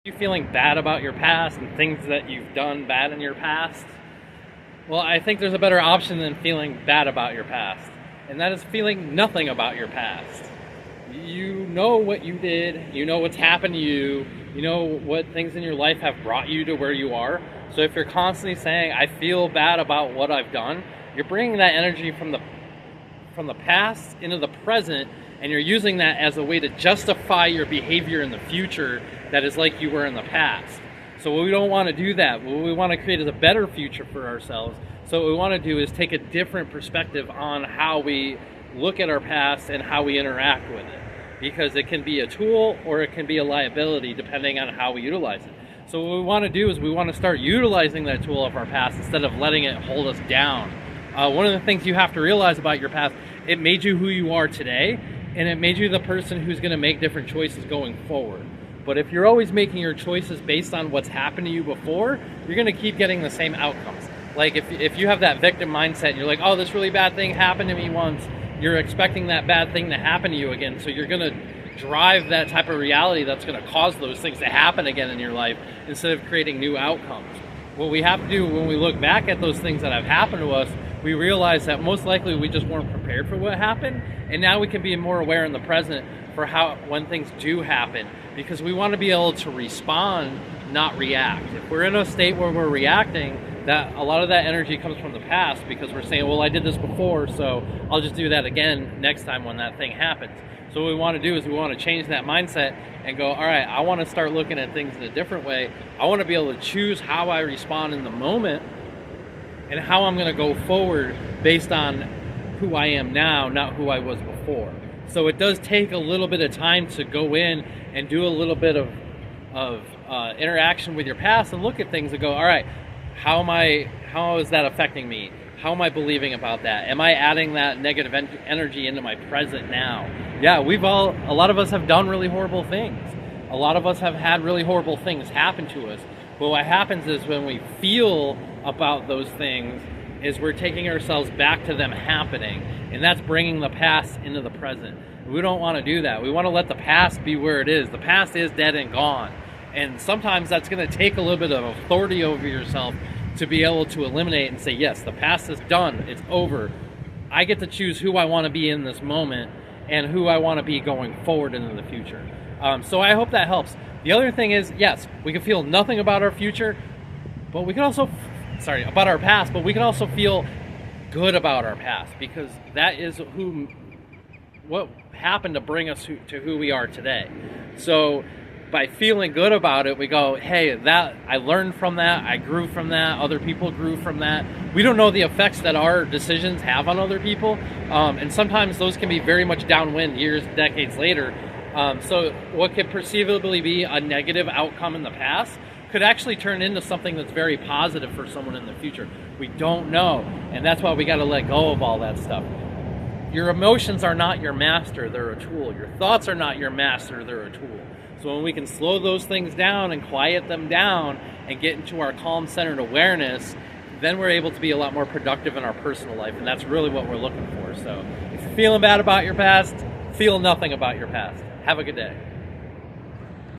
You feeling bad about your past and things that you've done bad in your past? Well, I think there's a better option than feeling bad about your past, and that is feeling nothing about your past. You know what you did, you know what's happened to you know what things in your life have brought you to where you are. So if you're constantly saying, I feel bad about what I've done, you're bringing that energy from the past into the present, and you're using that as a way to justify your behavior in the future that is like you were in the past. So we don't want to do that. What we want to create is a better future for ourselves. So what we want to do is take a different perspective on how we look at our past and how we interact with it, because it can be a tool or it can be a liability depending on how we utilize it. So what we want to do is we want to start utilizing that tool of our past instead of letting it hold us down. One of the things you have to realize about your past, it made you who you are today, and it made you the person who's going to make different choices going forward. But if you're always making your choices based on what's happened to you before, you're going to keep getting the same outcomes. Like if you have that victim mindset and you're like, oh, this really bad thing happened to me once, you're expecting that bad thing to happen to you again. So you're going to drive that type of reality that's going to cause those things to happen again in your life instead of creating new outcomes. What we have to do when we look back at those things that have happened to us, we realize that most likely we just weren't prepared for what happened, and now we can be more aware in the present for when things do happen, because we want to be able to respond, not react. If we're in a state where we're reacting, that a lot of that energy comes from the past, because we're saying, well, I did this before, so I'll just do that again next time when that thing happens. So what we want to do is we want to change that mindset and go, all right, I want to start looking at things in a different way. I want to be able to choose how I respond in the moment and how I'm going to go forward based on who I am now, not who I was before. So it does take a little bit of time to go in and do a little bit of interaction with your past and look at things and go, all right, how is that affecting me? How am I believing about that? Am I adding that negative energy into my present now? Yeah, a lot of us have done really horrible things. A lot of us have had really horrible things happen to us. But what happens is when we feel about those things is we're taking ourselves back to them happening, and that's bringing the past into the present. We don't want to do that. We want to let the past be where it is. The past is dead and gone, and sometimes that's going to take a little bit of authority over yourself to be able to eliminate and say, yes, the past is done, it's over. I get to choose who I want to be in this moment and who I want to be going forward into the future. So I hope that helps. The other thing is, yes, we can feel nothing about our future, but we can also, about our past, but we can also feel good about our past, because that is what happened to bring us to who we are today. So by feeling good about it, we go, hey, that I learned from that, I grew from that, other people grew from that. We don't know the effects that our decisions have on other people, and sometimes those can be very much downwind years, decades later. So what could perceivably be a negative outcome in the past could actually turn into something that's very positive for someone in the future. We don't know, and that's why we got to let go of all that stuff. Your emotions are not your master, they're a tool. Your thoughts are not your master, they're a tool. So when we can slow those things down and quiet them down and get into our calm centered awareness, then we're able to be a lot more productive in our personal life, and that's really what we're looking for. So if you're feeling bad about your past, feel nothing about your past. Have a good day.